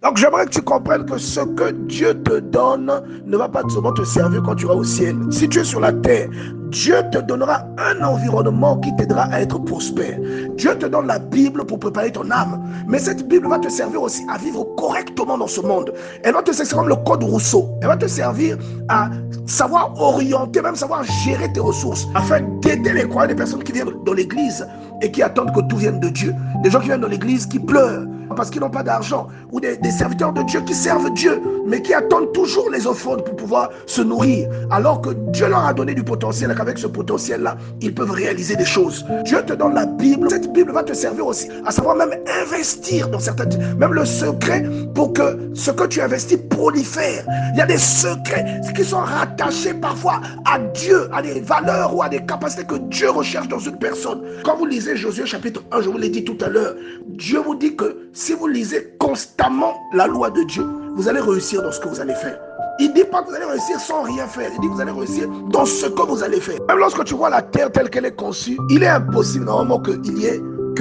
Donc j'aimerais que tu comprennes que ce que Dieu te donne ne va pas seulement te servir quand tu iras au ciel. Si tu es sur la terre, Dieu te donnera un environnement qui t'aidera à être prospère. Dieu te donne la Bible pour préparer ton âme. Mais cette Bible va te servir aussi à vivre correctement dans ce monde. Elle va te servir comme le code Rousseau. Elle va te servir à savoir orienter, même savoir gérer tes ressources, afin d'aider les croyants, les personnes qui viennent dans l'église et qui attendent que tout vienne de Dieu. Des gens qui viennent dans l'église qui pleurent parce qu'ils n'ont pas d'argent, ou des serviteurs de Dieu qui servent Dieu, mais qui attendent toujours les offrandes pour pouvoir se nourrir, alors que Dieu leur a donné du potentiel et qu'avec ce potentiel-là, ils peuvent réaliser des choses. Dieu te donne la Bible. Cette Bible va te servir aussi à savoir même investir dans certaines... Même le secret pour que ce que tu investis prolifère. Il y a des secrets qui sont rattachés parfois à Dieu, à des valeurs ou à des capacités que Dieu recherche dans une personne. Quand vous lisez Josué chapitre 1, je vous l'ai dit tout à l'heure, Dieu vous dit que si vous lisez constamment la loi de Dieu, vous allez réussir dans ce que vous allez faire. Il ne dit pas que vous allez réussir sans rien faire. Il dit que vous allez réussir dans ce que vous allez faire. Même lorsque tu vois la terre telle qu'elle est conçue, il est impossible normalement que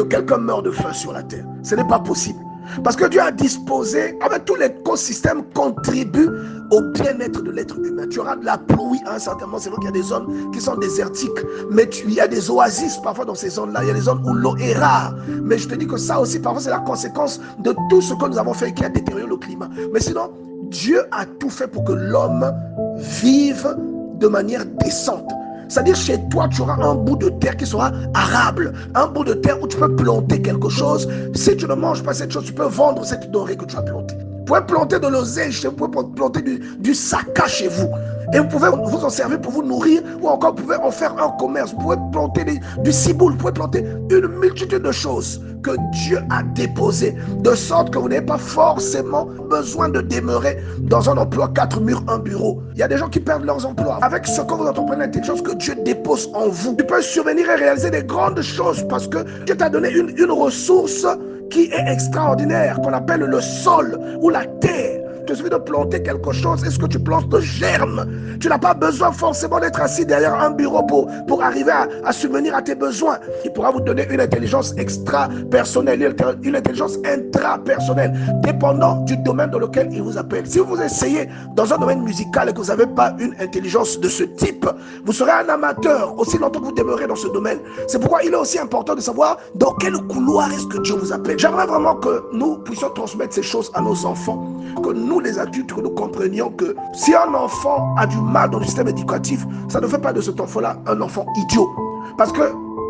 quelqu'un meure de faim sur la terre. Ce n'est pas possible. Parce que Dieu a disposé, avec tout l'écosystème contribue au bien-être de l'être humain. Tu auras de la pluie à un certain moment. C'est vrai qu'il y a des zones qui sont désertiques, mais il y a des oasis parfois dans ces zones-là. Il y a des zones où l'eau est rare. Mais je te dis que ça aussi, parfois, c'est la conséquence de tout ce que nous avons fait qui a détérioré le climat. Mais sinon, Dieu a tout fait pour que l'homme vive de manière décente. C'est-à-dire chez toi, tu auras un bout de terre qui sera arable. Un bout de terre où tu peux planter quelque chose. Si tu ne manges pas cette chose, tu peux vendre cette denrée que tu as plantée. Vous pouvez planter de l'oseille chez vous, vous pouvez planter du saka chez vous. Et vous pouvez vous en servir pour vous nourrir, ou encore vous pouvez en faire un commerce. Vous pouvez planter du ciboule, vous pouvez planter une multitude de choses que Dieu a déposées, de sorte que vous n'avez pas forcément besoin de demeurer dans un emploi 4 murs, un bureau. Il y a des gens qui perdent leurs emplois. Avec ce que vous entreprenez, l'intelligence que Dieu dépose en vous, tu peux survenir et réaliser des grandes choses parce que Dieu t'a donné une ressource qui est extraordinaire, qu'on appelle le sol ou la terre. Il suffit de planter quelque chose. Est-ce que tu plantes le germe? Tu n'as pas besoin forcément d'être assis derrière un bureau pour arriver à subvenir à tes besoins. Il pourra vous donner une intelligence extra-personnelle, une intelligence intra-personnelle, dépendant du domaine dans lequel il vous appelle. Si vous essayez dans un domaine musical et que vous n'avez pas une intelligence de ce type, vous serez un amateur aussi longtemps que vous demeurez dans ce domaine. C'est pourquoi il est aussi important de savoir dans quel couloir est-ce que Dieu vous appelle. J'aimerais vraiment que nous puissions transmettre ces choses à nos enfants, que nous les adultes, que nous comprenions que si un enfant a du mal dans le système éducatif, ça ne fait pas de cet enfant-là un enfant idiot. Parce que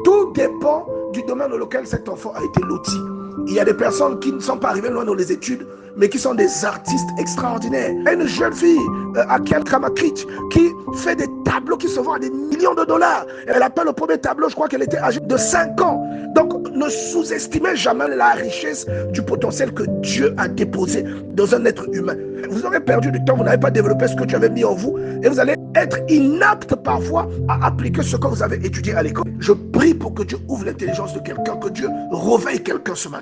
tout dépend du domaine dans lequel cet enfant a été loti. Il y a des personnes qui ne sont pas arrivées loin dans les études, mais qui sont des artistes extraordinaires. Il y a une jeune fille, Akiel Kamakrit, qui fait des tableaux qui se vendent à des millions de dollars. Elle appelle le premier tableau, je crois qu'elle était âgée de 5 ans. Donc, ne sous-estimez jamais la richesse du potentiel que Dieu a déposé dans un être humain. Vous aurez perdu du temps, vous n'avez pas développé ce que Dieu avait mis en vous, et vous allez être inapte parfois à appliquer ce que vous avez étudié à l'école. Je prie pour que Dieu ouvre l'intelligence de quelqu'un, que Dieu réveille quelqu'un ce matin.